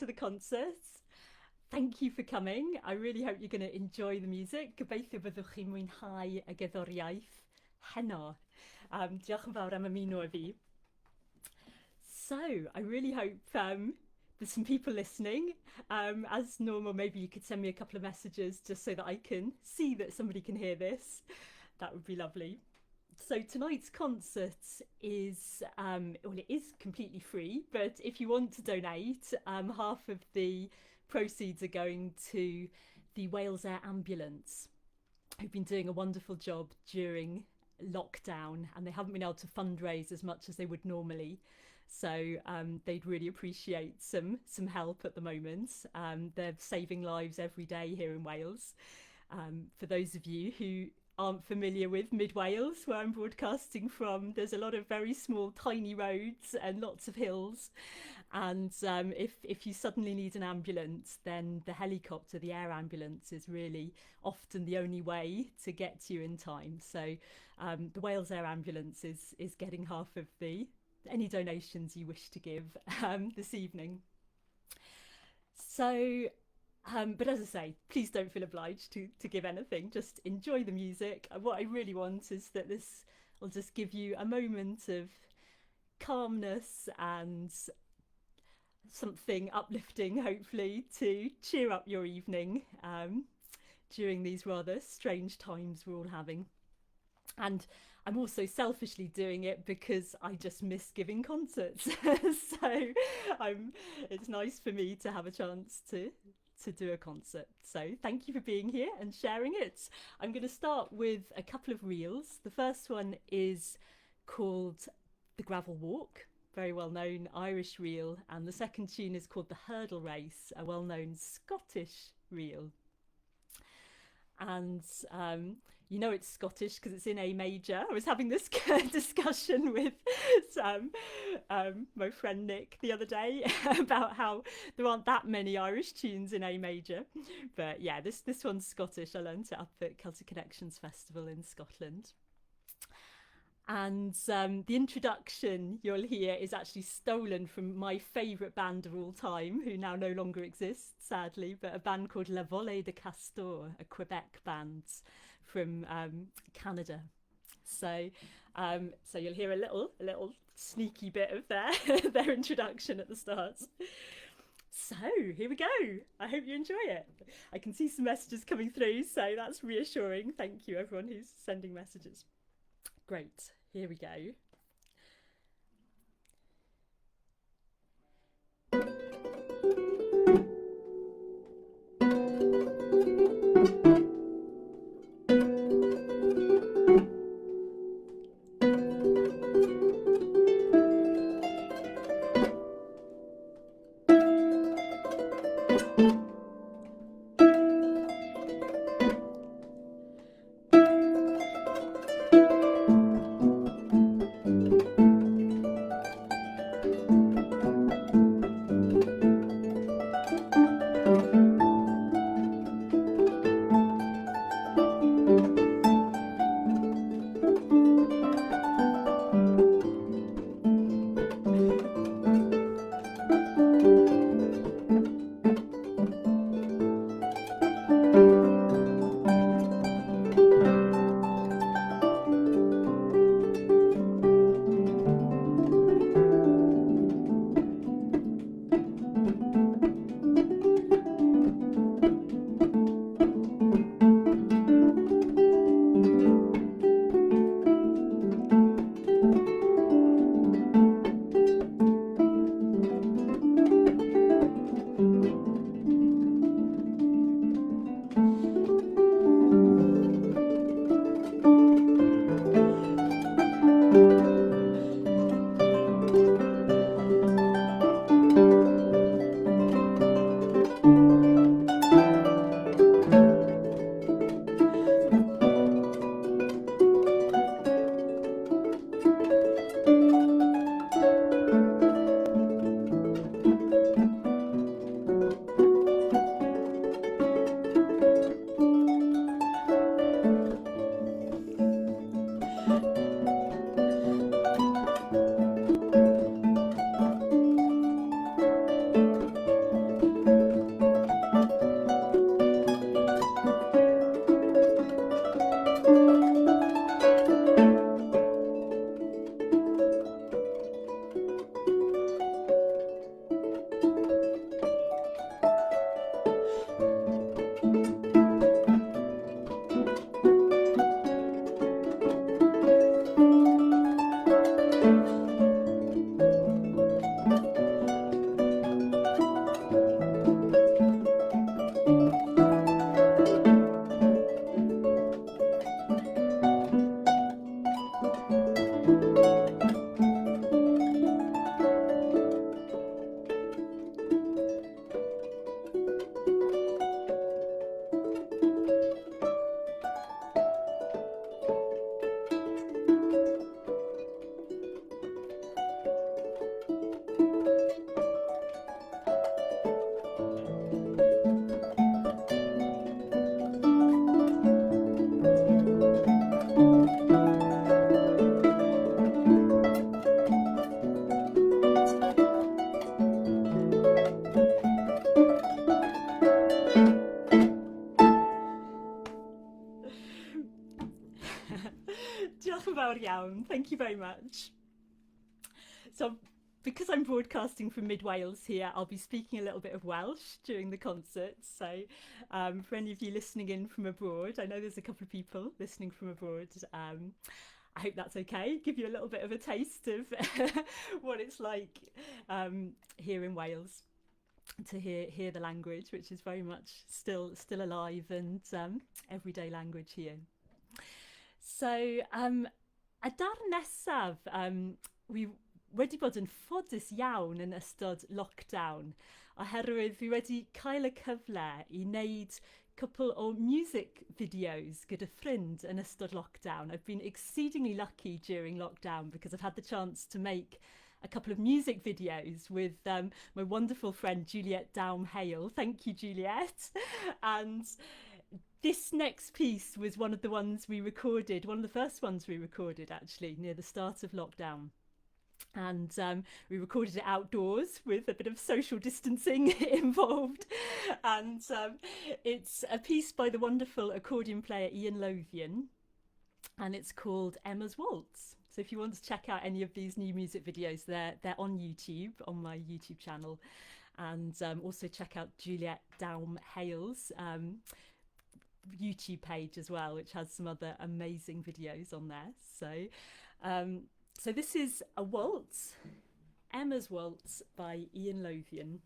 to the concert. Thank you for coming. I really hope you're going to enjoy the music. Gobeithio byddwch chi'n mwynhau y gerddoriaeth heno. Diolch yn fawr am ymuno â fi. So, I really hope there's some people listening. As normal, maybe you could send me a couple of messages just so that I can see that somebody can hear this. That would be lovely. So tonight's concert is, well, it is completely free, but if you want to donate, half of the proceeds are going to the Wales Air Ambulance, who've been doing a wonderful job during lockdown, and they haven't been able to fundraise as much as they would normally. So they'd really appreciate some help at the moment. They're saving lives every day here in Wales. For those of you who aren't familiar with Mid Wales, where I'm broadcasting from, there's a lot of very small, tiny roads and lots of hills. And if you suddenly need an ambulance, then the helicopter, the air ambulance, is really often the only way to get to you in time. So the Wales Air Ambulance is getting half of any donations you wish to give this evening. So, but as I say, please don't feel obliged to give anything. Just enjoy the music. What I really want is that this will just give you a moment of calmness and something uplifting, hopefully, to cheer up your evening during these rather strange times we're all having. And I'm also selfishly doing it because I just miss giving concerts. So it's nice for me to have a chance to do a concert. So thank you for being here and sharing it. I'm going to start with a couple of reels. The first one is called The Gravel Walk, very well known Irish reel, and the second tune is called The Hurdle Race, a well known Scottish reel. And you know it's Scottish because it's in A major. I was having this discussion with my friend Nick the other day about how there aren't that many Irish tunes in A major. But yeah, this one's Scottish. I learned it up at Celtic Connections Festival in Scotland. And the introduction you'll hear is actually stolen from my favourite band of all time, who now no longer exists, sadly, but a band called La Volée de Castor, a Quebec band from Canada. So you'll hear a little sneaky bit of their introduction at the start. So here we go. I hope you enjoy it. I can see some messages coming through, so that's reassuring. Thank you, everyone who's sending messages. Great, here we go. iawn. Thank you very much. So, because I'm broadcasting from Mid Wales here, I'll be speaking a little bit of Welsh during the concert. So, for any of you listening in from abroad, I know there's a couple of people listening from abroad. I hope that's okay. Give you a little bit of a taste of what it's like here in Wales to hear the language, which is very much still alive and everyday language here. So, y darn nesaf, we wedi bod yn ffodus iawn yn ystod lockdown, oherwydd fi wedi cael y cyfle I wneud couple o music videos gyda ffrind yn ystod lockdown. I've been exceedingly lucky during lockdown because I've had the chance to make a couple of music videos with my wonderful friend Juliet Hale. Thank you, Juliet. And this next piece was one of the ones we recorded, one of the first ones we recorded actually near the start of lockdown. And we recorded it outdoors with a bit of social distancing involved. And it's a piece by the wonderful accordion player Ian Lothian, and it's called Emma's Waltz. So if you want to check out any of these new music videos, they're on YouTube, on my YouTube channel. And also check out Juliet Hale's YouTube page as well, which has some other amazing videos on there. So this is a waltz, Emma's Waltz by Ian Lothian.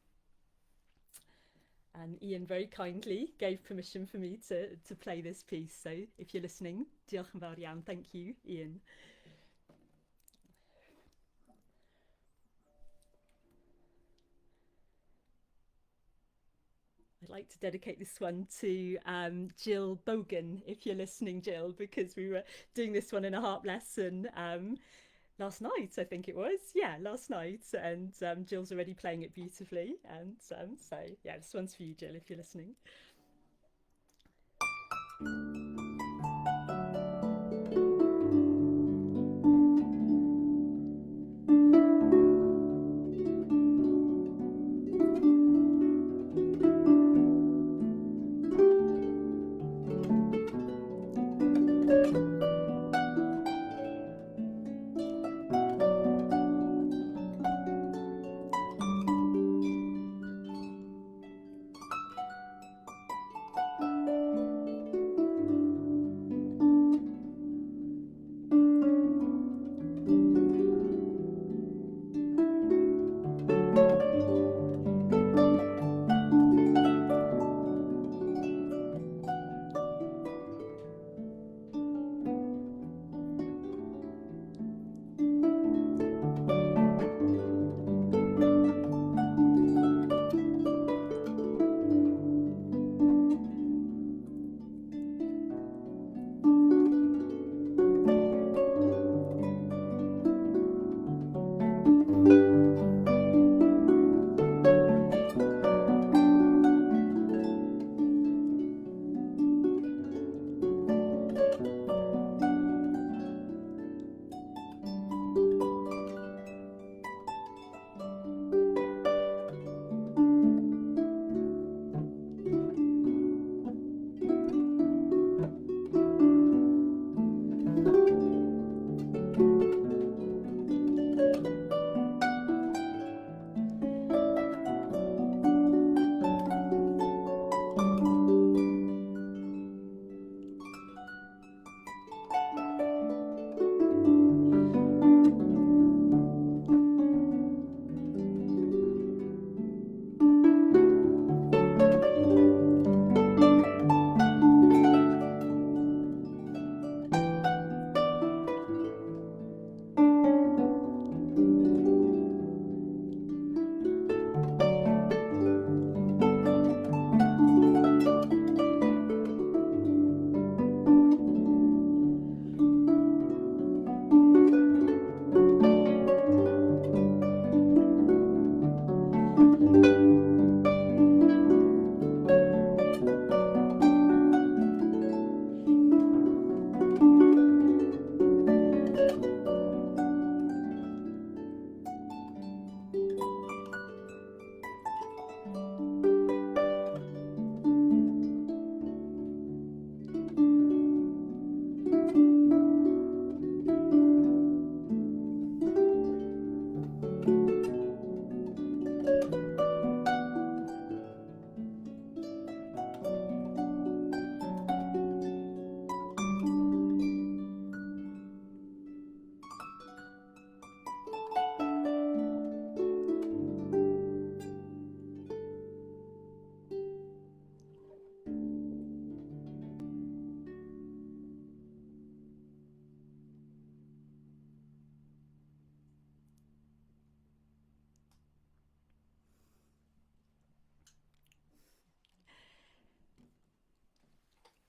And Ian very kindly gave permission for me to play this piece. So if you're listening, diolch yn fawr iawn. Thank you, Ian. I'd like to dedicate this one to Jill Bogan, if you're listening, Jill, because we were doing this one in a harp lesson last night, I think it was. Yeah, last night. And Jill's already playing it beautifully. And so, yeah, this one's for you, Jill, if you're listening.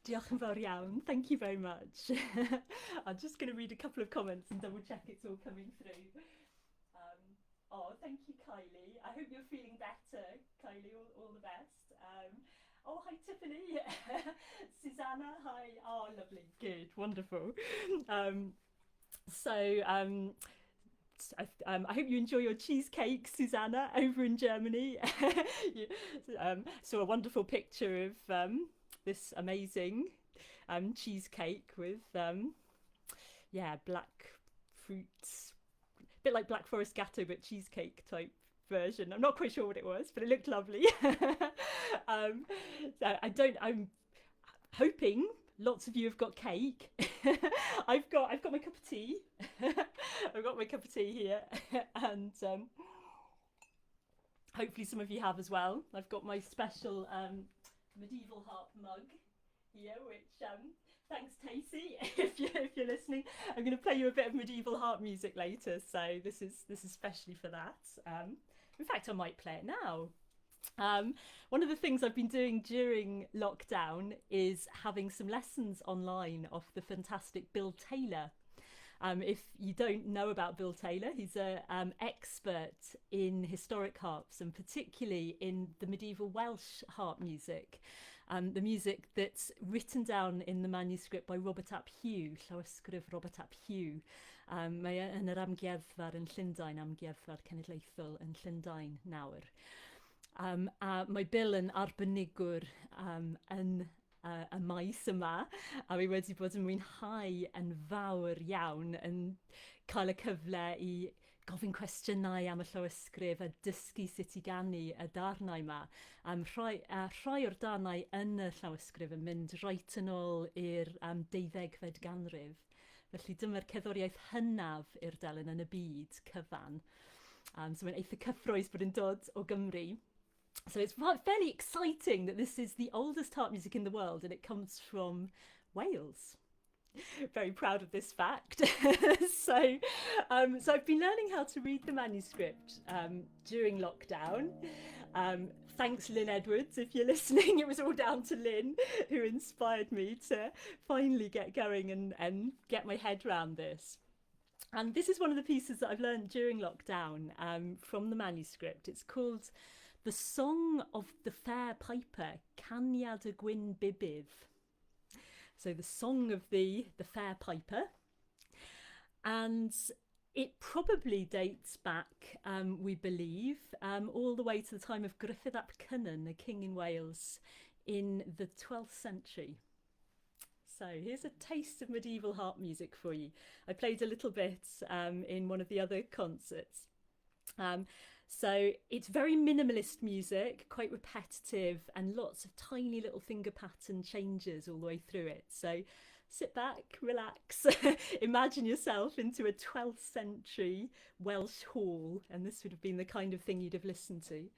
Diolch yn fawr iawn. Thank you very much. I'm just going to read a couple of comments and double check it's all coming through. Oh, thank you, Kylie. I hope you're feeling better, Kylie. All the best. Oh, hi, Tiffany. Susanna, hi. Oh, lovely. Good. Wonderful. I hope you enjoy your cheesecake, Susanna, over in Germany. Saw a wonderful picture of this amazing cheesecake with, black fruits. A bit like Black Forest Gatto, but cheesecake type version. I'm not quite sure what it was, but it looked lovely. I'm hoping lots of you have got cake. I've got my cup of tea. I've got my cup of tea here, and hopefully some of you have as well. I've got my special medieval harp mug here, which thanks, Tacey, if you're listening. I'm going to play you a bit of medieval harp music later, so this is especially for that. In fact, I might play it now. One of the things I've been doing during lockdown is having some lessons online off the fantastic Bill Taylor. If you don't know about Bill Taylor, he's an expert in historic harps, and particularly in the medieval Welsh harp music. The music that's written down in the manuscript by Robert ap Hugh, llawysgrif Robert ap Hugh. Mae yn yr amgueddfa yn Llundain, amgueddfa'r cenedlaethol yn Llundain nawr. A mae Bill yn arbenigwr yn y maes yma, a fi wedi bod yn mwynhau yn fawr iawn yn cael y cyfle i gofyn cwestiynau am y llawysgrif a dysgu sut i ganu y darnau yma. Rhai o'r darnau yn y llawysgrif yn mynd reit yn ôl i'r 18fed ganrif. Felly dyma'r cerddoriaeth hynaf i'r delyn yn y byd cyfan. So mae'n eitha cyffrous bod yn dod o Gymru. So it's fairly exciting that this is the oldest harp music in the world and it comes from Wales. Very proud of this fact. So I've been learning how to read the manuscript during lockdown. Thanks, Lynn Edwards, if you're listening. It was all down to Lynn, who inspired me to finally get going and get my head around this. And this is one of the pieces that I've learned during lockdown from the manuscript. It's called The Song of the Fair Piper, Caniad y Gwyn Bibydd. So the Song of the Fair Piper. And it probably dates back, we believe, all the way to the time of Gruffydd ap Cynan, a king in Wales, in the 12th century. So here's a taste of medieval harp music for you. I played a little bit in one of the other concerts. So it's very minimalist music, quite repetitive, and lots of tiny little finger pattern changes all the way through it. So sit back, relax, imagine yourself into a 12th century Welsh hall, and this would have been the kind of thing you'd have listened to.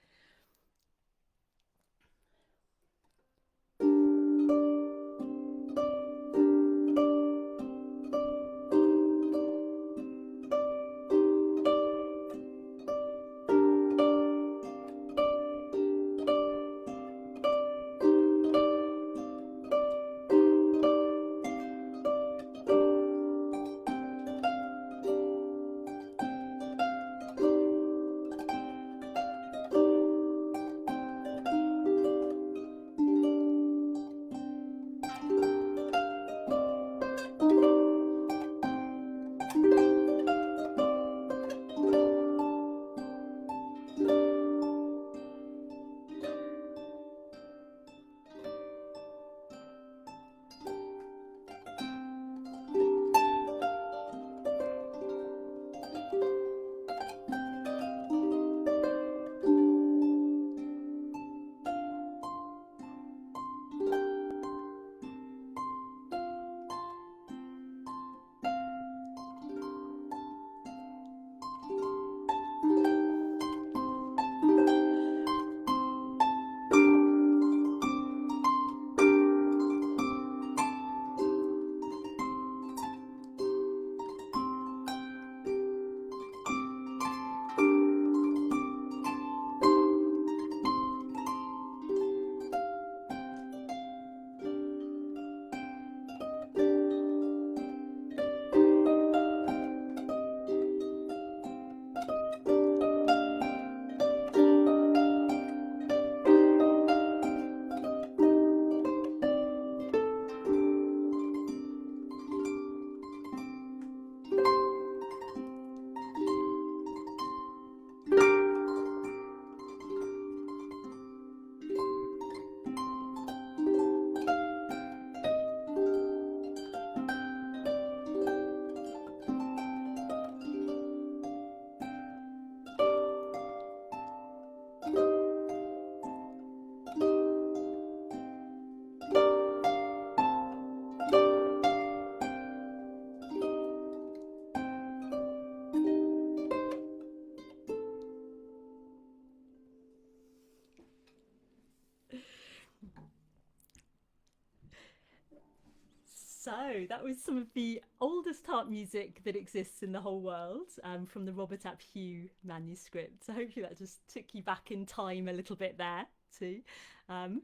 So that was some of the oldest harp music that exists in the whole world, from the Robert ap Hugh manuscript. So hopefully that just took you back in time a little bit there too.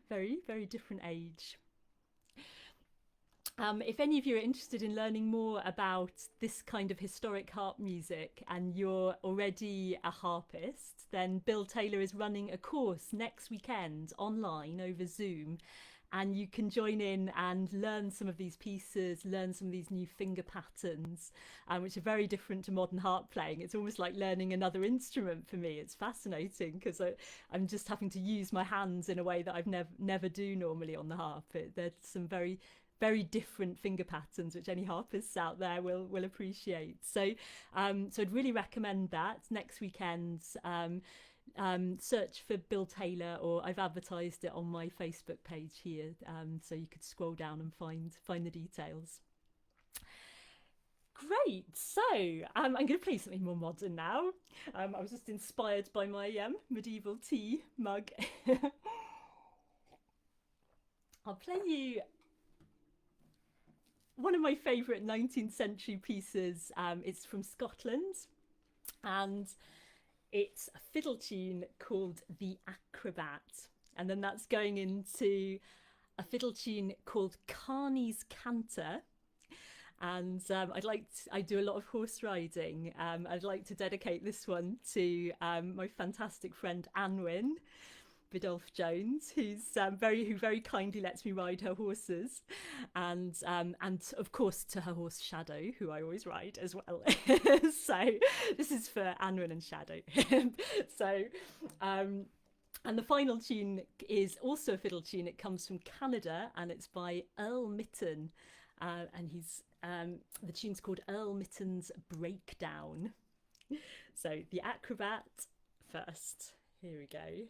Very, very different age. If any of you are interested in learning more about this kind of historic harp music and you're already a harpist, then Bill Taylor is running a course next weekend online over Zoom, and you can join in and learn some of these pieces, learn some of these new finger patterns, which are very different to modern harp playing. It's almost like learning another instrument for me. It's fascinating because I'm just having to use my hands in a way that I've never do normally on the harp. There's some very different finger patterns which any harpists out there will appreciate. So I'd really recommend that next weekend. Search for Bill Taylor, or I've advertised it on my Facebook page here, so you could scroll down and find the details. Great, so I'm going to play something more modern now. I was just inspired by my medieval tea mug. I'll play you one of my favourite 19th century pieces. It's from Scotland, and it's a fiddle tune called The Acrobat, and then that's going into a fiddle tune called Carney's Canter. And I do a lot of horse riding. I'd like to dedicate this one to my fantastic friend Anwyn Biddulph Jones, who very kindly lets me ride her horses, and of course to her horse Shadow, who I always ride as well. So this is for Anwyn and Shadow. So and the final tune is also a fiddle tune. It comes from Canada and it's by Earl Mitten, and the tune's called Earl Mitten's Breakdown. So The Acrobat first. Here we go.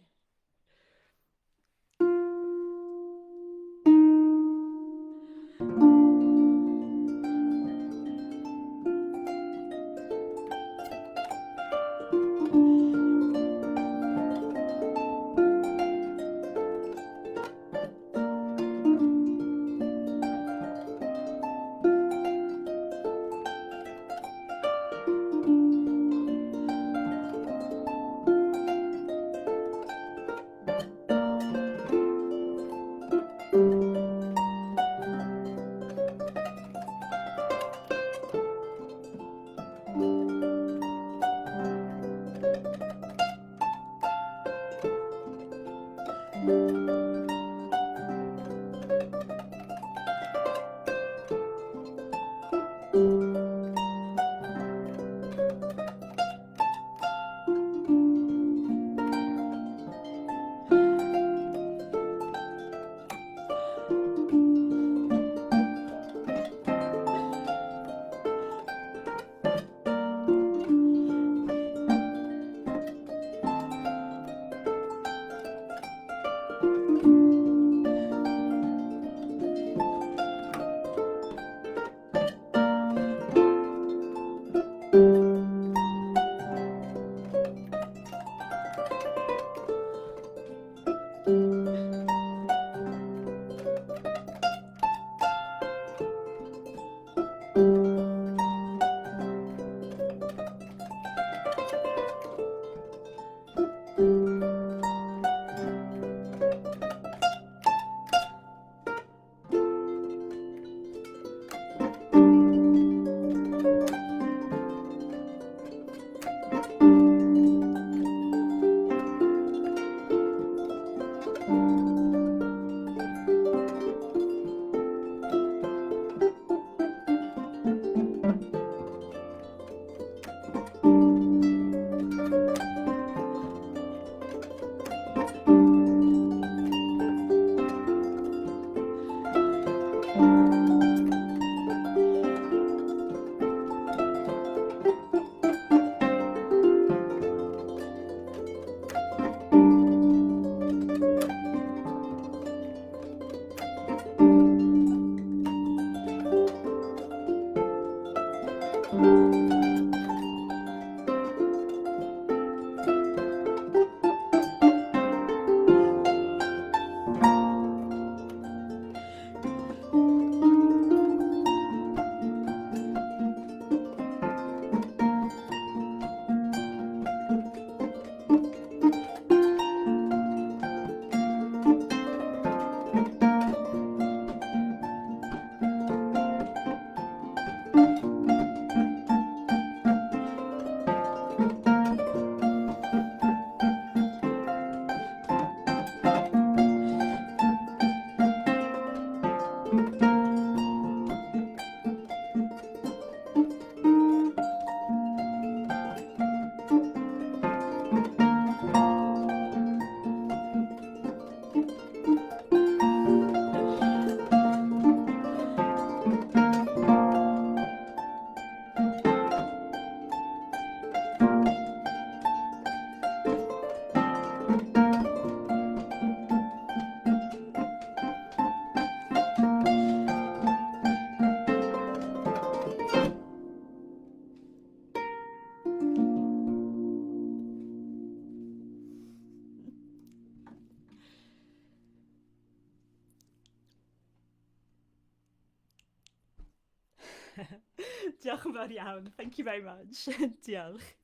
Diolch yn fawr iawn. Thank you very much. Diolch.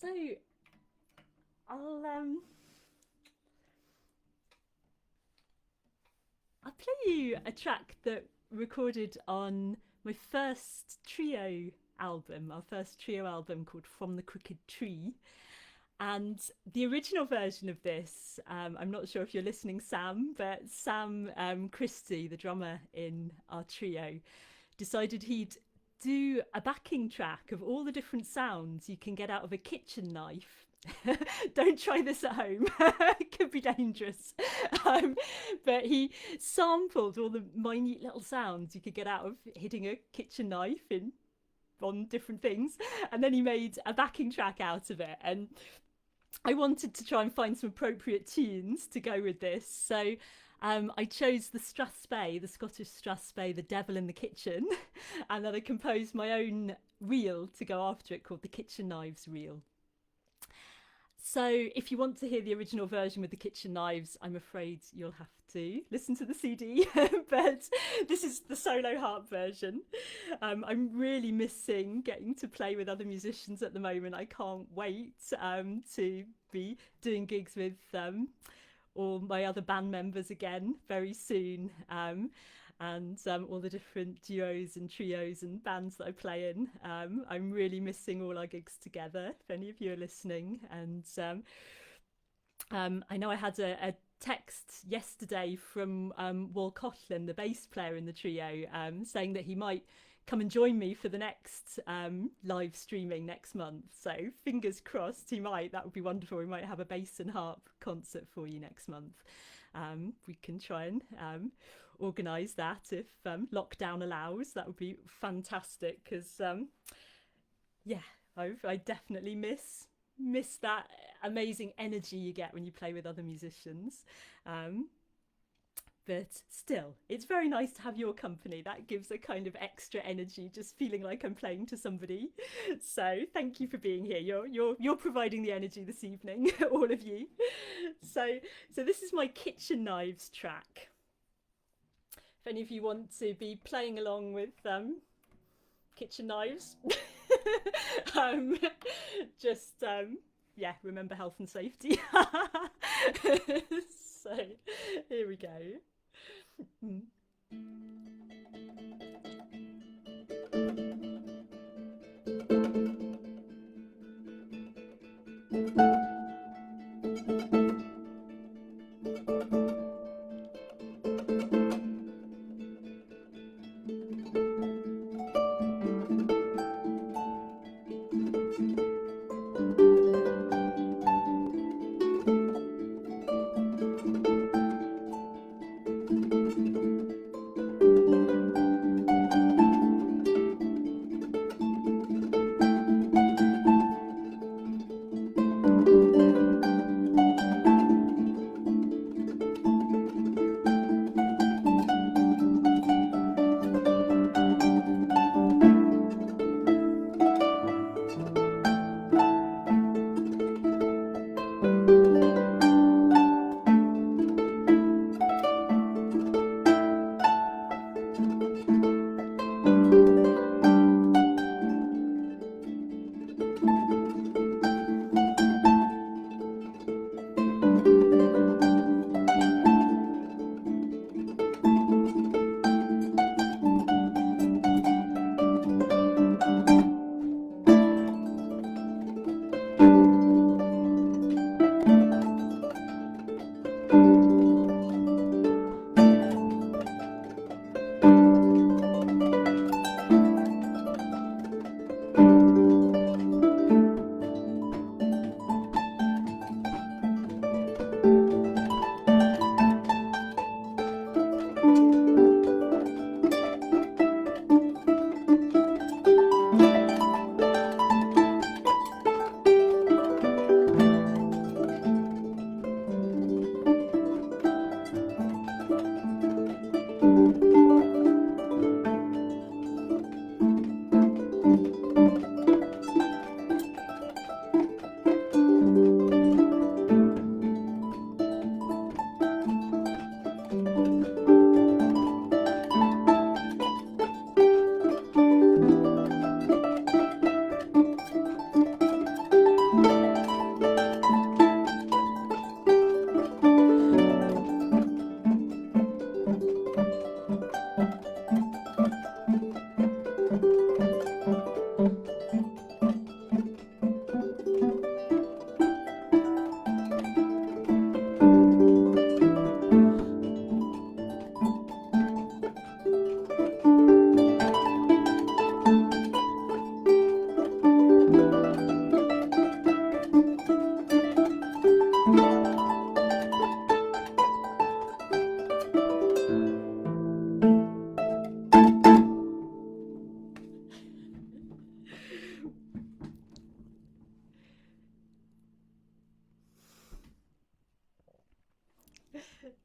So, I'll play you a track that recorded on my first trio album, our first trio album called From the Crooked Tree. And the original version of this, I'm not sure if you're listening, Sam, but Sam Christie, the drummer in our trio, decided he'd do a backing track of all the different sounds you can get out of a kitchen knife. Don't try this at home. It could be dangerous. But he sampled all the minute little sounds you could get out of hitting a kitchen knife on different things, and then he made a backing track out of it. And I wanted to try and find some appropriate tunes to go with this, so I chose the Strathspey, the Scottish Strathspey, The Devil in the Kitchen, and then I composed my own reel to go after it called the Kitchen Knives Reel. So if you want to hear the original version with the kitchen knives, I'm afraid you'll have to listen to the CD, but this is the solo harp version. I'm really missing getting to play with other musicians at the moment. I can't wait to be doing gigs with all my other band members again very soon. And all the different duos and trios and bands that I play in. I'm really missing all our gigs together, if any of you are listening. And I know I had a text yesterday from Wal Coughlin, the bass player in the trio, saying that he might come and join me for the next live streaming next month. So fingers crossed he might. That would be wonderful. We might have a bass and harp concert for you next month. We can try and organise that if lockdown allows. That would be fantastic, because I definitely miss that amazing energy you get when you play with other musicians. But still, it's very nice to have your company. That gives a kind of extra energy, just feeling like I'm playing to somebody. So thank you for being here. You're providing the energy this evening, all of you. So this is my kitchen knives track. If any of you want to be playing along with kitchen knives, just remember health and safety. So here we go.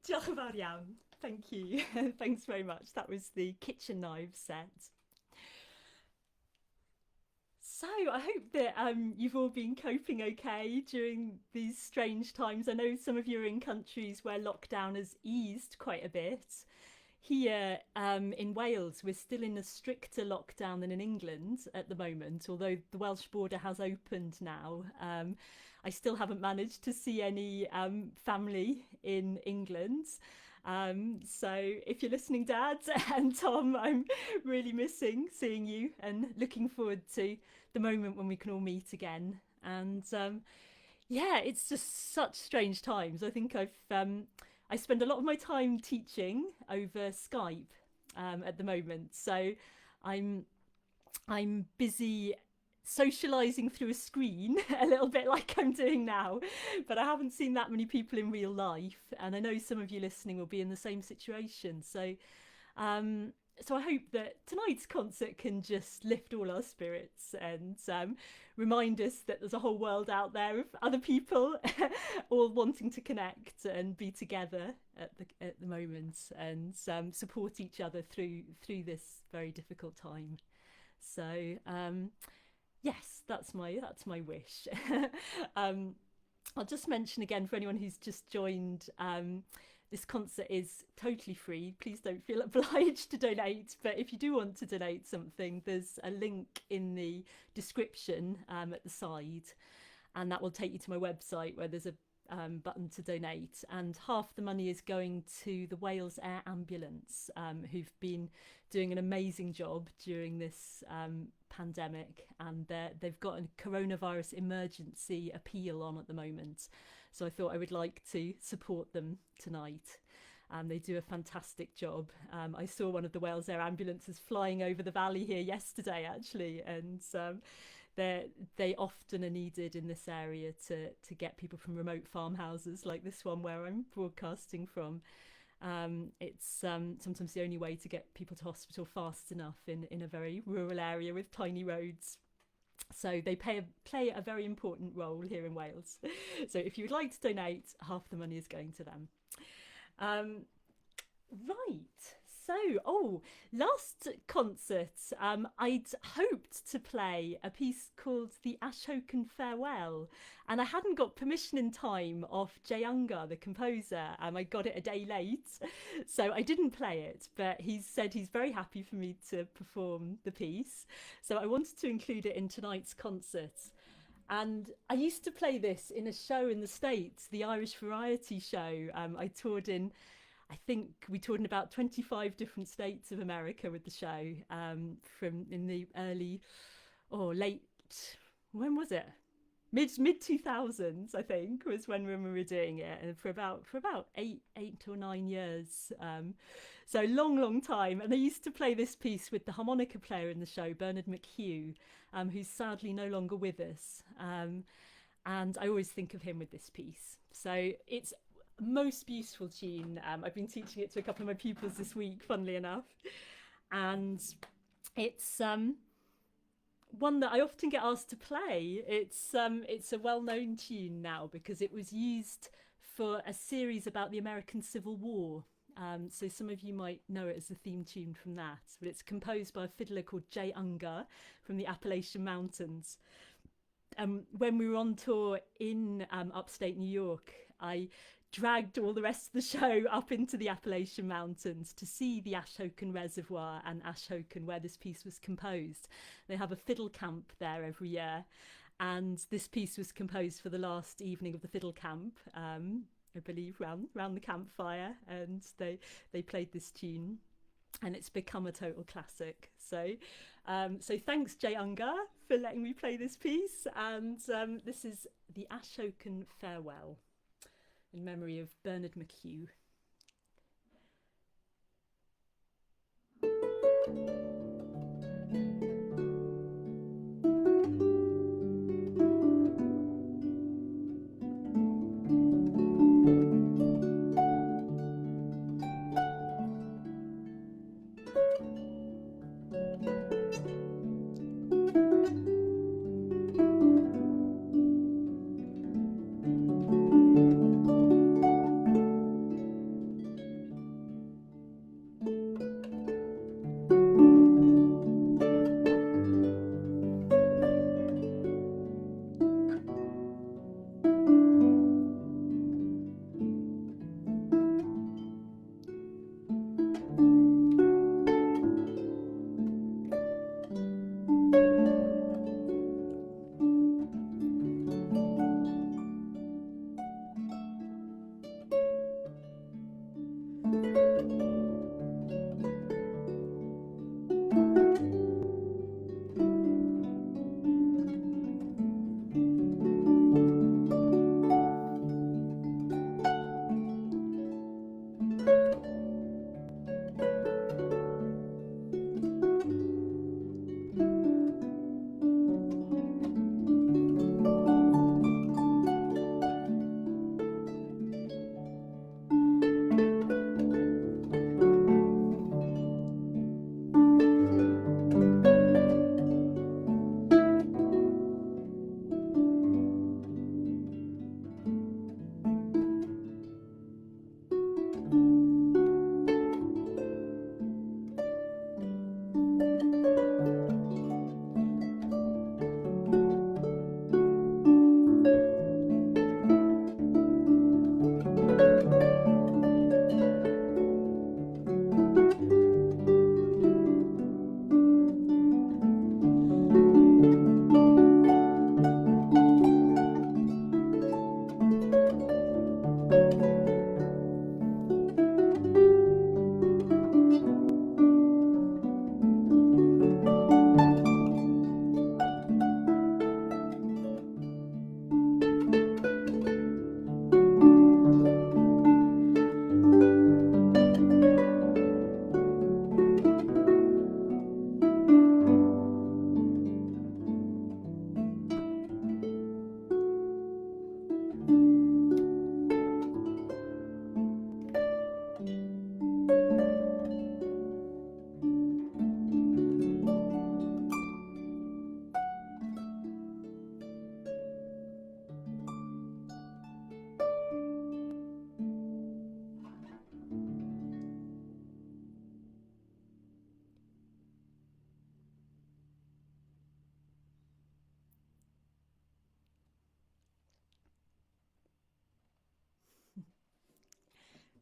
Diolch yn fawr iawn. Thank you. Thanks very much. That was the kitchen knives set. So I hope that you've all been coping okay during these strange times. I know some of you are in countries where lockdown has eased quite a bit. Here in Wales, we're still in a stricter lockdown than in England at the moment, although the Welsh border has opened now. I still haven't managed to see any family in England. So if you're listening, Dad and Tom, I'm really missing seeing you and looking forward to the moment when we can all meet again. And yeah, it's just such strange times. I think I spend a lot of my time teaching over Skype at the moment, so I'm busy socializing through a screen a little bit like I'm doing now, but I haven't seen that many people in real life, and I know some of you listening will be in the same situation. So I hope that tonight's concert can just lift all our spirits and remind us that there's a whole world out there of other people all wanting to connect and be together at the moment, and support each other through this very difficult time. So yes, that's my wish. I'll just mention again for anyone who's just joined, this concert is totally free. Please don't feel obliged to donate, but if you do want to donate something, there's a link in the description at the side, and that will take you to my website where there's a button to donate, and half the money is going to the Wales Air Ambulance, who've been doing an amazing job during this pandemic, and they've got a coronavirus emergency appeal on at the moment, so I thought I would like to support them tonight. They do a fantastic job. I saw one of the Wales Air Ambulances flying over the valley here yesterday actually, and they often are needed in this area to get people from remote farmhouses like this one where I'm broadcasting from. It's sometimes the only way to get people to hospital fast enough in a very rural area with tiny roads. So they play a very important role here in Wales. So if you would like to donate, half the money is going to them. Right. So, last concert, I'd hoped to play a piece called The Ashokan Farewell, and I hadn't got permission in time off Jay Ungar, the composer. I got it a day late, so I didn't play it, but he said he's very happy for me to perform the piece. So I wanted to include it in tonight's concert. And I used to play this in a show in the States, the Irish Variety Show. I think we toured in about 25 different states of America with the show, from in the late, when was it? Mid 2000s, I think, was when we were doing it, and for about 8 or 9 years. So long time. And I used to play this piece with the harmonica player in the show, Bernard McHugh, who's sadly no longer with us. And I always think of him with this piece. So it's most beautiful tune. I've been teaching it to a couple of my pupils this week, funnily enough, and it's one that I often get asked to play. It's a well-known tune now because it was used for a series about the American Civil War. So some of you might know it as the theme tune from that, but it's composed by a fiddler called Jay Ungar from the Appalachian Mountains. When we were on tour in upstate New York, I dragged all the rest of the show up into the Appalachian Mountains to see the Ashokan Reservoir and Ashokan, where this piece was composed. They have a fiddle camp there every year, and this piece was composed for the last evening of the fiddle camp, I believe, round the campfire, and they played this tune, and it's become a total classic. So thanks, Jay Ungar, for letting me play this piece, and this is the Ashokan Farewell, in memory of Bernard McHugh.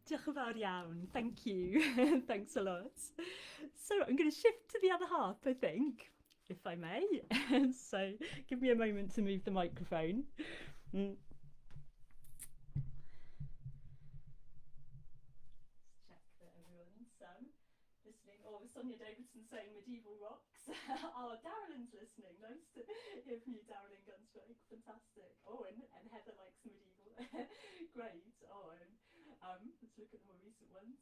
Diolch yn fawr iawn. Thank you. Thanks a lot. So I'm going to shift to the other harp, I think, if I may. So give me a moment to move the microphone. Check that everyone's listening. Oh, Sonia Davidson saying medieval rocks. Oh, Darren's listening. Nice to hear from you, Darren in Gunswick. Fantastic. Oh, and Heather likes medieval. Great. Oh, and let's look at the more recent ones.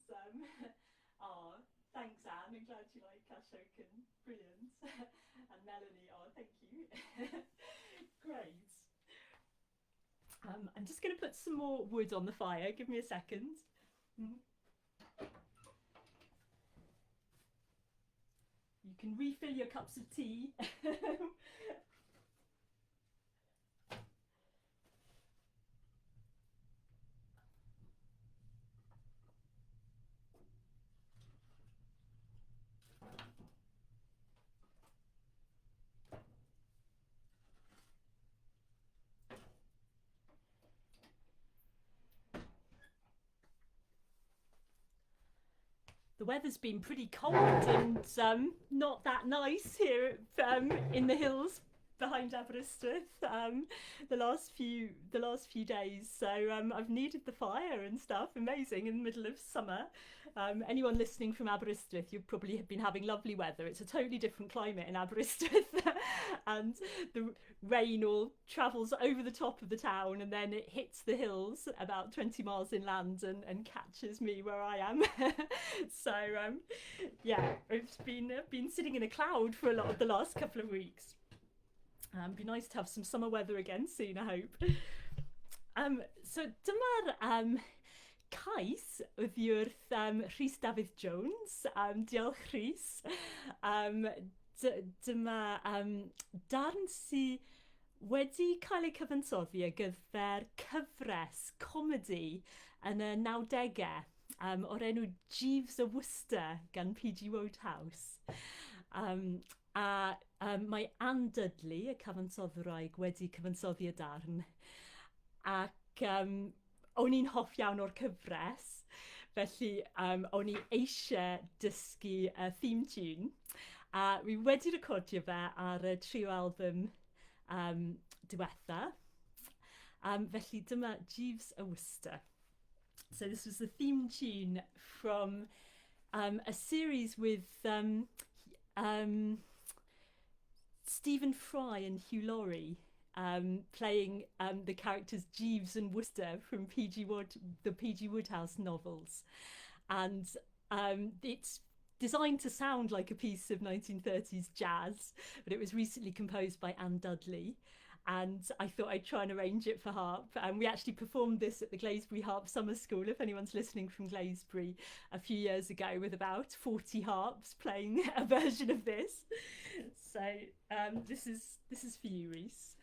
Oh, thanks, Anne. I'm glad you like Ashokan. Brilliant. And Melanie, oh, thank you. Great. I'm just going to put some more wood on the fire. Give me a second. You can refill your cups of tea. The weather's been pretty cold and not that nice here in the hills behind Aberystwyth the last few days. So I've needed the fire and stuff. Amazing in the middle of summer. Anyone listening from Aberystwyth, you've probably been having lovely weather. It's a totally different climate in Aberystwyth, and the rain all travels over the top of the town and then it hits the hills about 20 miles inland and catches me where I am. So yeah, it's been sitting in a cloud for a lot of the last couple of weeks. Be nice to have some summer weather again soon, I hope. So dyma'r cais wrth Rhys David Jones. Diolch Rhys. Dyma darn sydd wedi cael ei cyfansoddi ar gyfer cyfres comedi yn y 90au o'r enw Jeeves of Worcester gan P.G. Wodehouse. Mae Anne Dudley, y cyfansoddwraig, wedi cyfansoddi y darn. Ac o'n i'n hoff iawn o'r cyfres, felly o'n i eisiau dysgu y theme tune. A wi wedi recordio fe ar y trio album diwetha. Felly dyma Jeeves of Worcester. So this was the theme tune from a series with Stephen Fry and Hugh Laurie playing the characters Jeeves and Worcester from the P.G. Wodehouse novels. And it's designed to sound like a piece of 1930s jazz, but it was recently composed by Anne Dudley. And I thought I'd try and arrange it for harp. And we actually performed this at the Glaisbury Harp Summer School, if anyone's listening from Glaisbury, a few years ago, with about 40 harps playing a version of this. So this is for you, Rhys.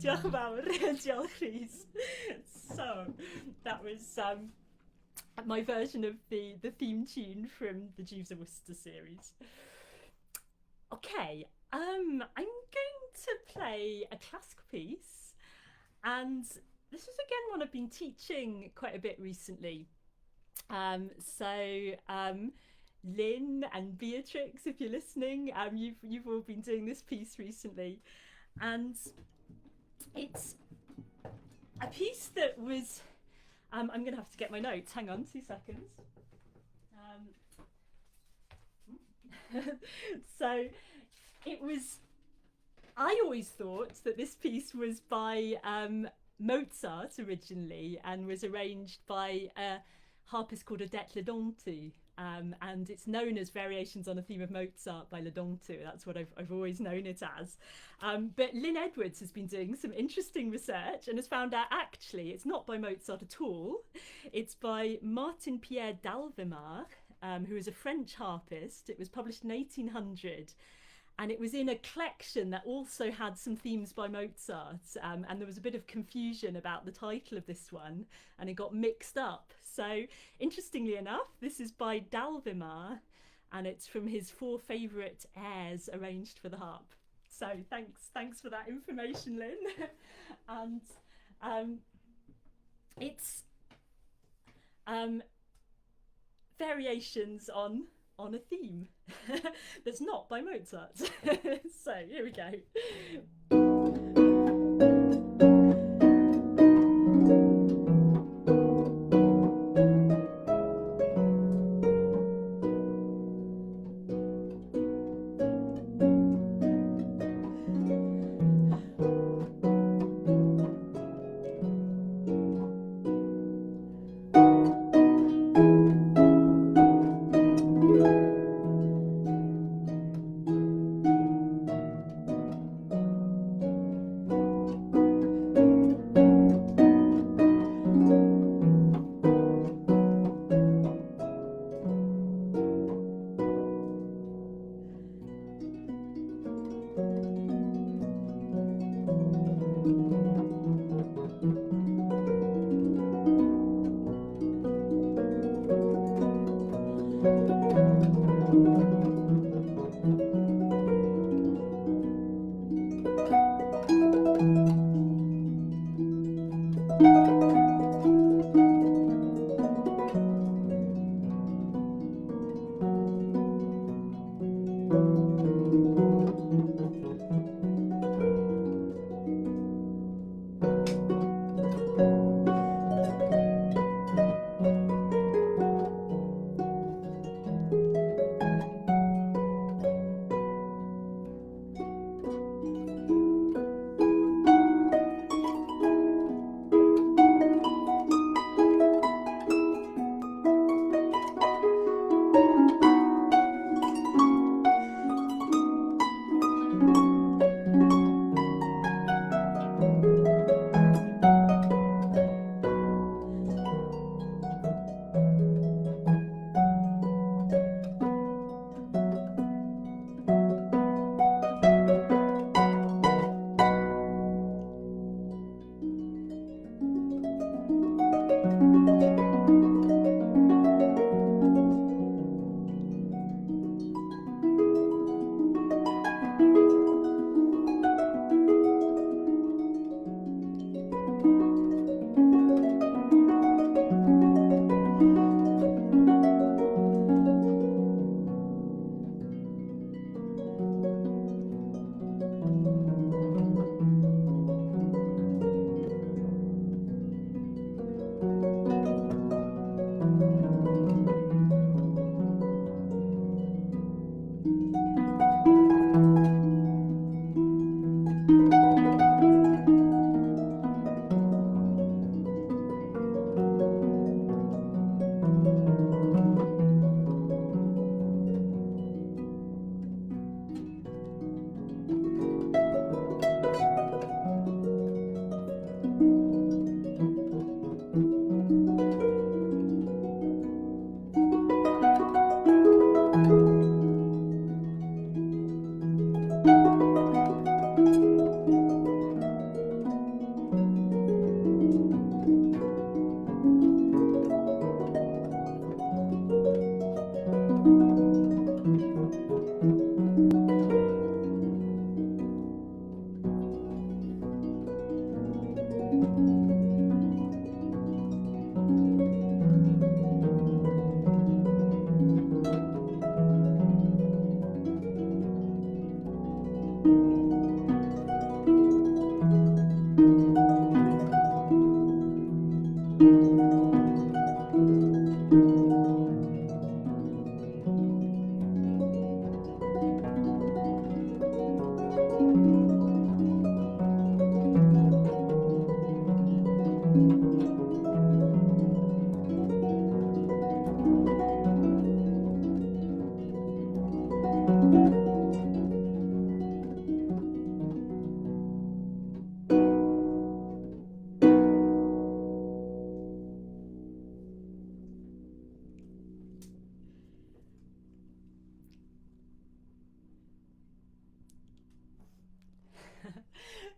Diolch yn fawr. Diolch, Rhys. So, that was my version of the theme tune from the Jeeves of Worcester series. Okay, I'm going to play a classical piece, and this is again one I've been teaching quite a bit recently. Lynn and Beatrix, if you're listening, you've all been doing this piece recently, and it's a piece that was. I'm going to have to get my notes. Hang on, 2 seconds. So it was. I always thought that this piece was by Mozart originally, and was arranged by a harpist called Odette Ledontu. And it's known as Variations on a Theme of Mozart by Ledontu. That's what I've always known it as. But Lynn Edwards has been doing some interesting research and has found out actually it's not by Mozart at all. It's by Martin Pierre d'Alvemar, who is a French harpist. It was published in 1800. And it was in a collection that also had some themes by Mozart. And there was a bit of confusion about the title of this one, and it got mixed up. So, interestingly enough, this is by d'Alvemar, and it's from his 4 favourite airs arranged for the harp. So, thanks for that information, Lynn. And it's variations on a theme that's not by Mozart. So here we go.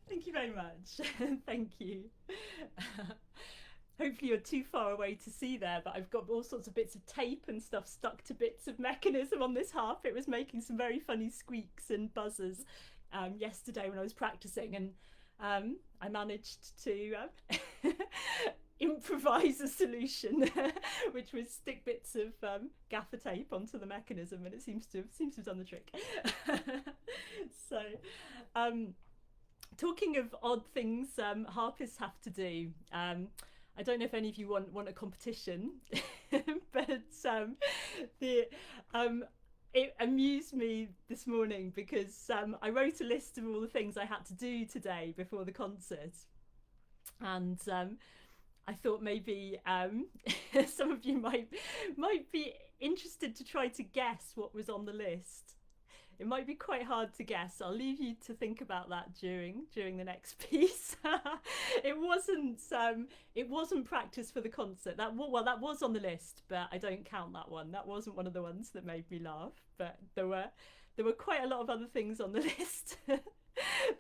Thank you very much. Thank you. Hopefully you're too far away to see there, but I've got all sorts of bits of tape and stuff stuck to bits of mechanism on this harp. It was making some very funny squeaks and buzzes yesterday when I was practicing, and I managed to improvise a solution, which was stick bits of gaffer tape onto the mechanism, and it seems to have done the trick. So, talking of odd things harpists have to do. I don't know if any of you want a competition, but it amused me this morning because I wrote a list of all the things I had to do today before the concert, and I thought maybe some of you might be interested to try to guess what was on the list. It might be quite hard to guess. I'll leave you to think about that during the next piece. It wasn't practice for the concert. That was on the list, but I don't count that one. That wasn't one of the ones that made me laugh. But there were quite a lot of other things on the list that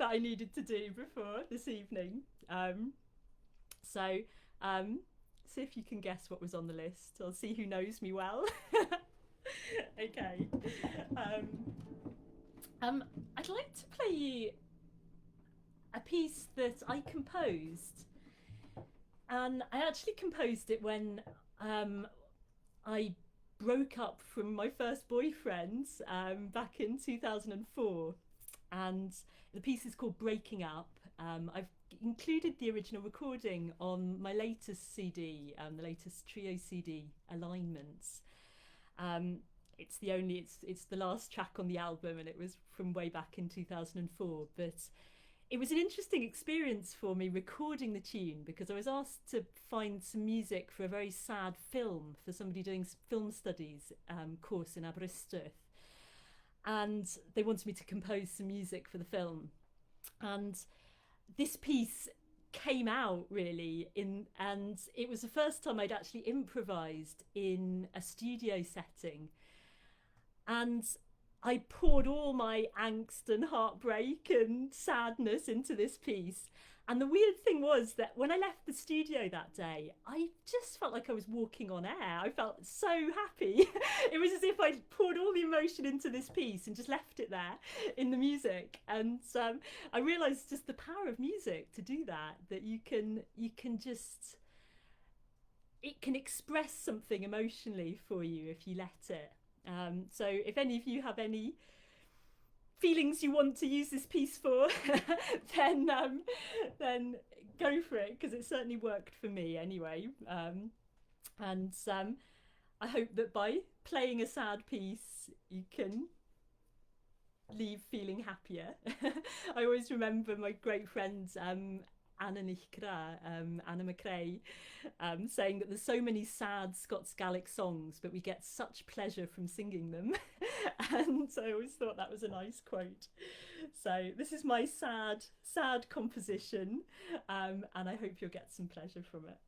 I needed to do before this evening. So see if you can guess what was on the list. I'll see who knows me well. Okay. I'd like to play you a piece that I composed, and I actually composed it when I broke up from my first boyfriend back in 2004, and the piece is called Breaking Up. I've included the original recording on my latest CD, the latest trio CD, Alignments. It's the last track on the album, and it was from way back in 2004, but it was an interesting experience for me recording the tune because I was asked to find some music for a very sad film for somebody doing film studies course in Aberystwyth, and they wanted me to compose some music for the film, and this piece came out really and it was the first time I'd actually improvised in a studio setting. And I poured all my angst and heartbreak and sadness into this piece. And the weird thing was that when I left the studio that day, I just felt like I was walking on air. I felt so happy. It was as if I'd poured all the emotion into this piece and just left it there in the music. And I realised just the power of music to do that, that you can just, it can express something emotionally for you if you let it. So if any of you have any feelings you want to use this piece for, then go for it, because it certainly worked for me anyway. And I hope that by playing a sad piece, you can leave feeling happier. I always remember my great friend Anna McRae, saying that there's so many sad Scots Gaelic songs, but we get such pleasure from singing them. And I always thought that was a nice quote. So this is my sad composition, and I hope you'll get some pleasure from it.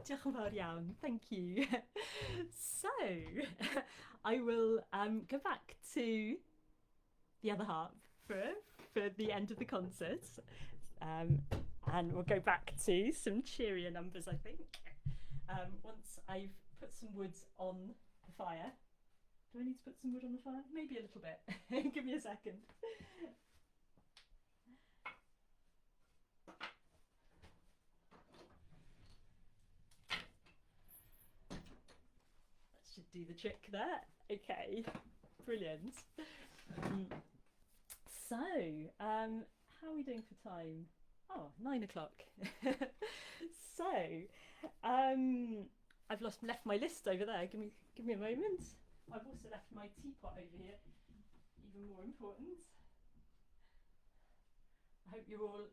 Diolch yn fawr iawn. Thank you. So, I will go back to the other harp for the end of the concert. And we'll go back to some cheerier numbers, I think. Once I've put some wood on the fire. Do I need to put some wood on the fire? Maybe a little bit. Give me a second. That should do the trick there. Okay, brilliant. So, how are we doing for time? Oh, 9 o'clock. So, I've left my list over there. Give me a moment. I've also left my teapot over here. Even more important. I hope you're all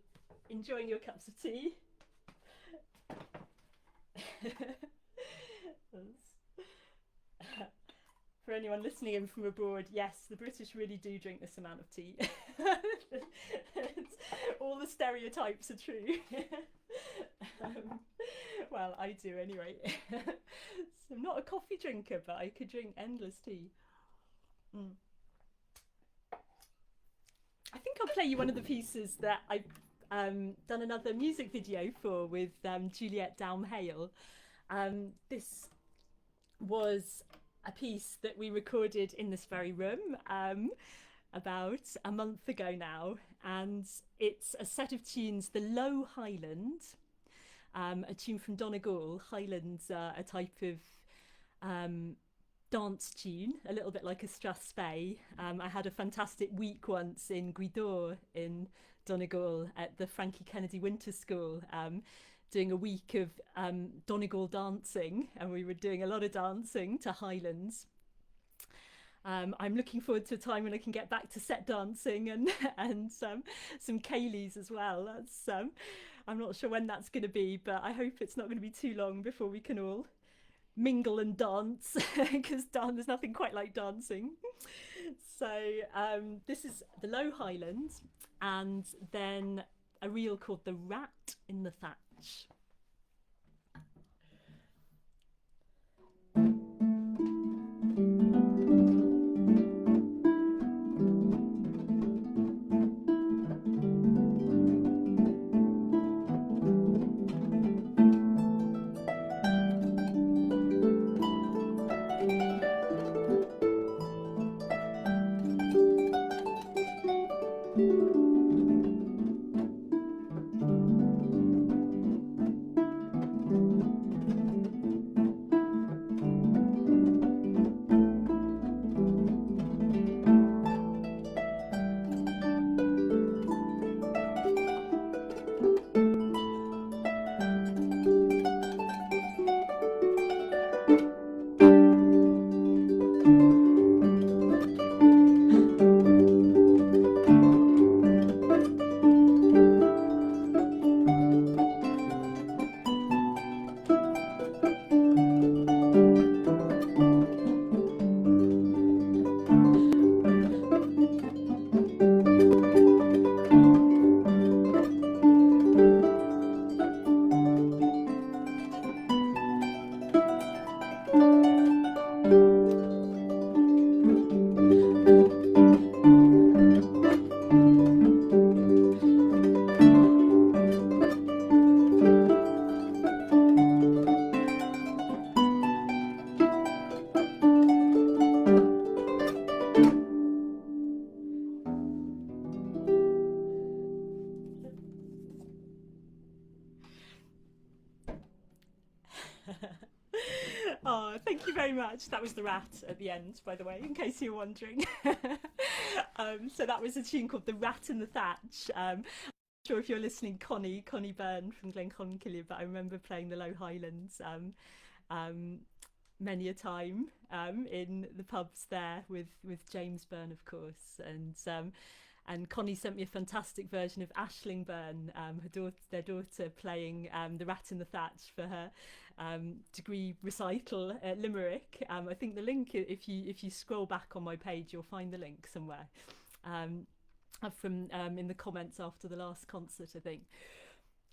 enjoying your cups of tea. For anyone listening in from abroad, yes, the British really do drink this amount of tea. All the stereotypes are true. Well, I do anyway. So I'm not a coffee drinker, but I could drink endless tea. I think I'll play you one of the pieces that I've done another music video for with Juliet Down-Hale. This was a piece that we recorded in this very room about a month ago now, and it's a set of tunes, the Low Highland, a tune from Donegal. Highlands are a type of dance tune, a little bit like a strathspey. I had a fantastic week once in Gweedore in Donegal at the Frankie Kennedy Winter School, doing a week of Donegal dancing, and we were doing a lot of dancing to Highlands. I'm looking forward to a time when I can get back to set dancing and some ceilidhs as well. That's I'm not sure when that's going to be, but I hope it's not going to be too long before we can all mingle and dance, because there's nothing quite like dancing. So this is the Low Highlands, and then a reel called The Rat in the Thatch. Oh, thank you very much. That was the rat at the end, by the way, in case you were wondering. So that was a tune called The Rat in the Thatch. I'm not sure if you're listening, Connie Byrne from Glenconquillia, but I remember playing the Low Highlands many a time in the pubs there with James Byrne, of course, and Connie sent me a fantastic version of Aisling Byrne, their daughter, playing The Rat in the Thatch for her degree recital at Limerick. I think the link, if you scroll back on my page, you'll find the link somewhere. From in the comments after the last concert, I think.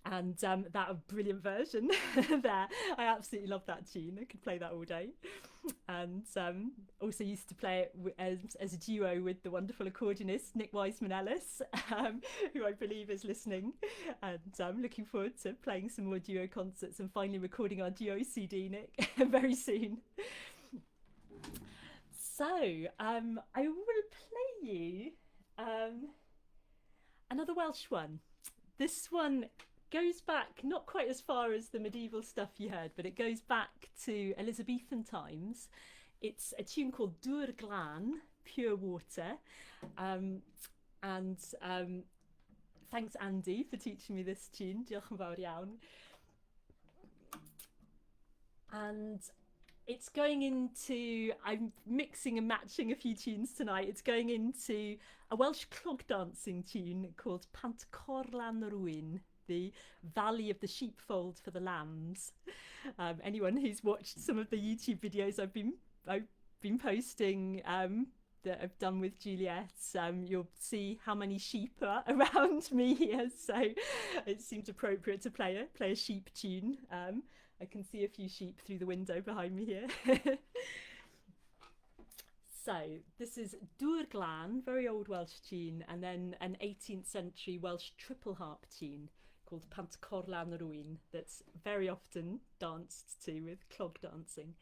And that a brilliant version there. I absolutely love that tune. I could play that all day. And also used to play it as a duo with the wonderful accordionist Nick Wiseman-Ellis, who I believe is listening. And I'm looking forward to playing some more duo concerts and finally recording our duo CD, Nick, very soon. So I will play you another Welsh one. This one goes back not quite as far as the medieval stuff you heard, but it goes back to Elizabethan times. It's a tune called Dŵr Glan, Pure Water. And thanks, Andy, for teaching me this tune. Diolch yn fawr iawn. And it's going into, I'm mixing and matching a few tunes tonight. It's going into a Welsh clog dancing tune called Pant Corlan Rwyn, the Valley of the Sheepfold for the Lambs. Anyone who's watched some of the YouTube videos I've been posting that I've done with Juliet, you'll see how many sheep are around me here. So it seemed appropriate to play a sheep tune. I can see a few sheep through the window behind me here. So this is Dŵr Glan, very old Welsh tune, and then an 18th century Welsh triple harp tune called Pant Corlan Rwyn that's very often danced to with clog dancing.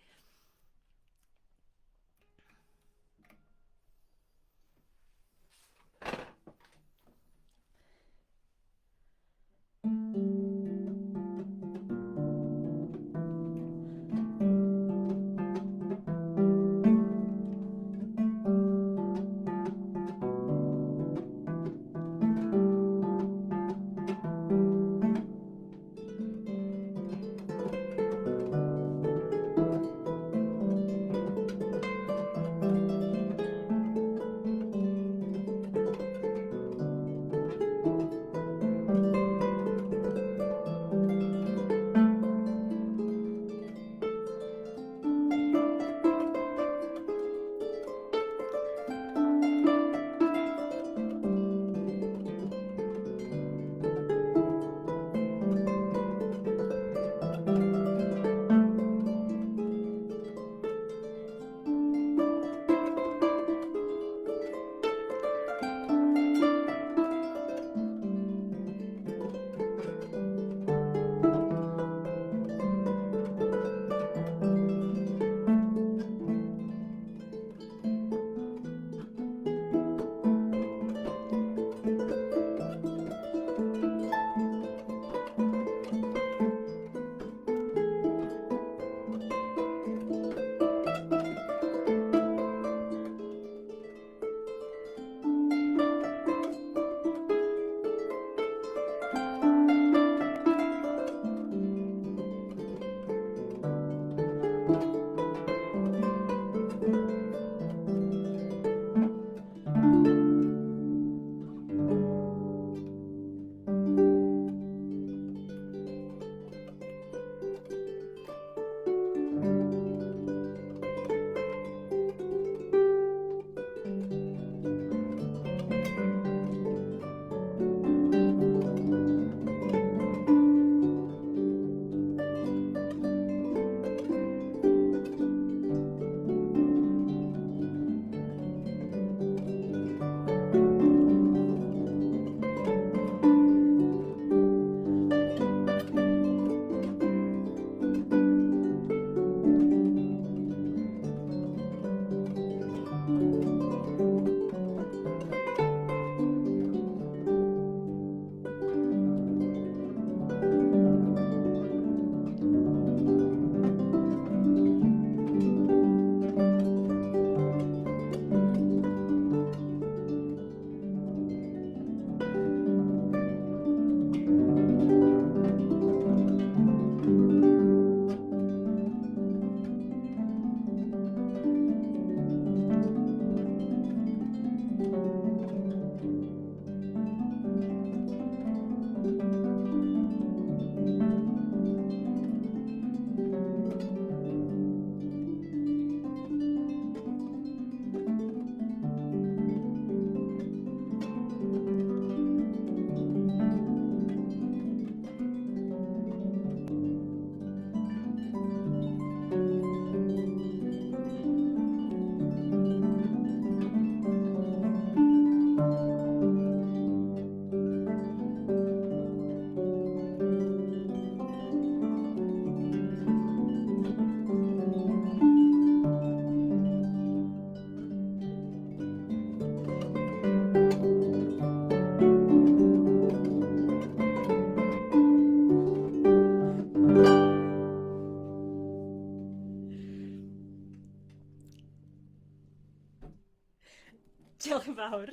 Diolch yn fawr.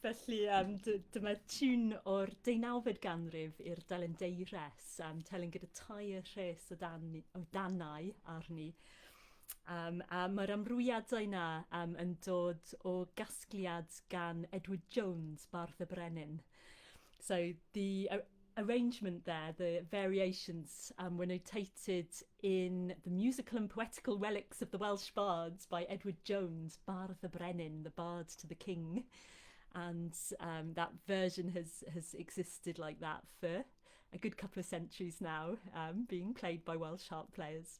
Felly, dyma tiwn o'r 19fed ganrif i'r Delen Deires, telyn gyda tair rhes o danau arni. A mae'r amrwyadau yna yn dod o gasgliad gan Edward Jones, Bardd y Brenin. So the arrangement there, the variations, were notated in the musical and poetical relics of the Welsh bards by Edward Jones, Bardd y Brenin, the bard to the king. And that version has existed like that for a good couple of centuries now, being played by Welsh harp players.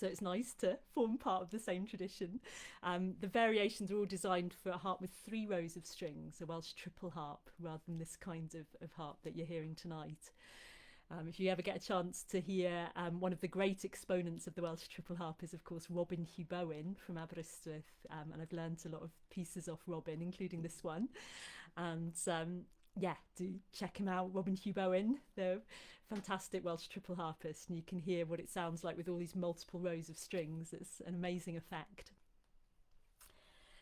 So it's nice to form part of the same tradition. The variations are all designed for a harp with 3 rows of strings, a Welsh triple harp, rather than this kind of harp that you're hearing tonight. If you ever get a chance to hear one of the great exponents of the Welsh triple harp is, of course, Robin Hugh Bowen from Aberystwyth. And I've learnt a lot of pieces off Robin, including this one. And yeah, do check him out, Robin Hugh Bowen, the fantastic Welsh triple harpist, and you can hear what it sounds like with all these multiple rows of strings. It's an amazing effect.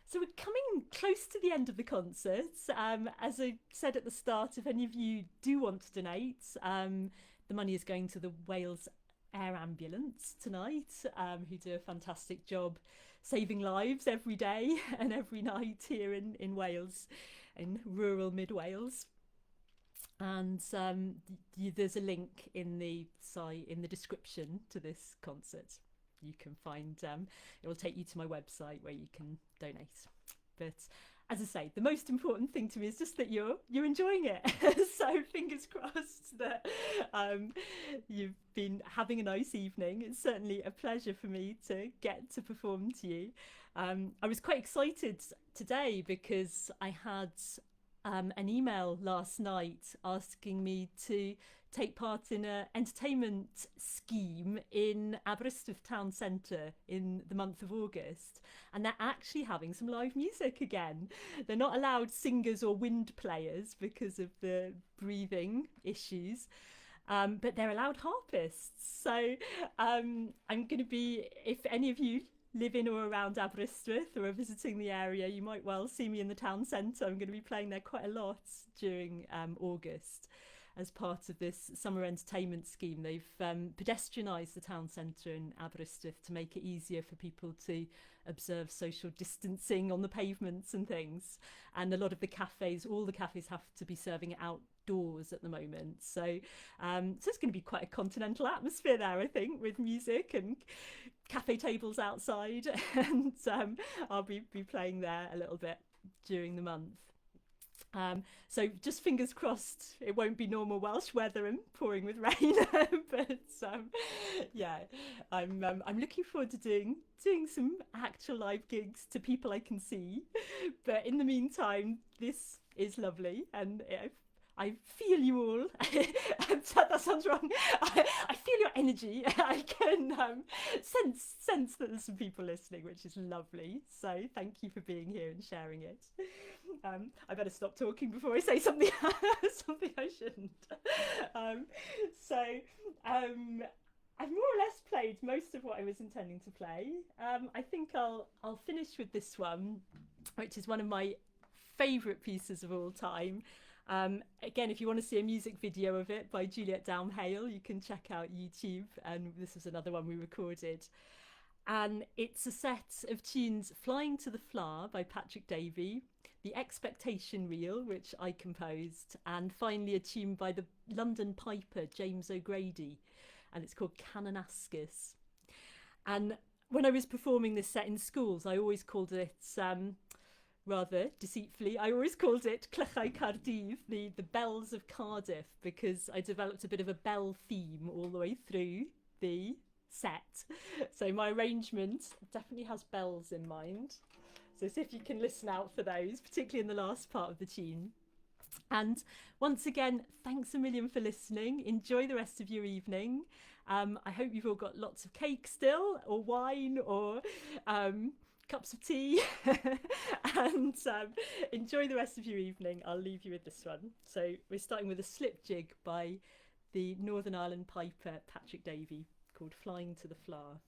So we're coming close to the end of the concert. As I said at the start, if any of you do want to donate, the money is going to the Wales Air Ambulance tonight, who do a fantastic job saving lives every day and every night here in Wales, in rural mid-Wales. And there's a link in the description to this concert. You can find, it will take you to my website where you can donate. But as I say, the most important thing to me is just that you're enjoying it. So fingers crossed that you've been having a nice evening. It's certainly a pleasure for me to get to perform to you. I was quite excited today because I had an email last night asking me to take part in an entertainment scheme in Aberystwyth Town Centre in the month of August, and they're actually having some live music again. They're not allowed singers or wind players because of the breathing issues, but they're allowed harpists. So I'm going to be, if any of you live in or around Aberystwyth or are visiting the area, you might well see me in the town centre. I'm going to be playing there quite a lot during August as part of this summer entertainment scheme. They've pedestrianised the town centre in Aberystwyth to make it easier for people to observe social distancing on the pavements and things. And a lot of the cafes, all the cafes have to be serving it outdoors at the moment. So it's going to be quite a continental atmosphere there, I think, with music and cafe tables outside. And I'll be playing there a little bit during the month. So just fingers crossed it won't be normal Welsh weather and pouring with rain. But yeah, I'm looking forward to doing some actual live gigs to people I can see. But in the meantime, this is lovely, and I feel you all. That sounds wrong. I feel your energy. I can sense that there's some people listening, which is lovely. So thank you for being here and sharing it. I better stop talking before I say something I shouldn't. I've more or less played most of what I was intending to play. I think I'll finish with this one, which is one of my favourite pieces of all time. Again, if you want to see a music video of it by Juliet Down-Hale, you can check out YouTube, and this is another one we recorded. And it's a set of tunes: Flying to the Flower by Patrick Davey, The Expectation Reel, which I composed, and finally a tune by the London piper James O'Grady, and it's called Canonascus. And when I was performing this set in schools, I always called it, rather deceitfully, I always called it Clychau Cardydd, the bells of Cardiff, because I developed a bit of a bell theme all the way through the set. So my arrangement definitely has bells in mind. So see if you can listen out for those, particularly in the last part of the tune. And once again, thanks a million for listening. Enjoy the rest of your evening. I hope you've all got lots of cake still, or wine, or cups of tea. And enjoy the rest of your evening. I'll leave you with this one. So we're starting with a slip jig by the Northern Ireland piper Patrick Davey, called Flying to the Flower.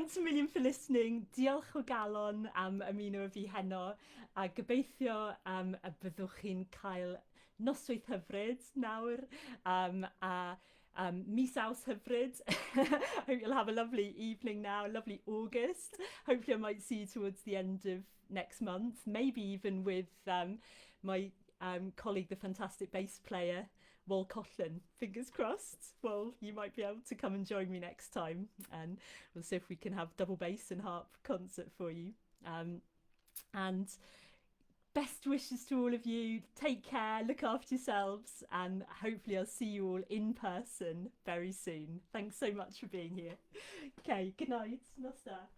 Thanks a million for listening. Diolch o galon am ymuno â fi heno. A gobeithio y byddwch chi'n cael noswaith hyfryd nawr. Mis Aws hyfryd. Hope you'll have a lovely evening now, lovely August. Hopefully I might see you towards the end of next month, maybe even with my colleague, the fantastic bass player, Wal Coughlin. Fingers crossed. Well, you might be able to come and join me next time, and we'll see if we can have double bass and harp concert for you. And best wishes to all of you. Take care, look after yourselves, and hopefully I'll see you all in person very soon. Thanks so much for being here. Okay, good night. Nosta.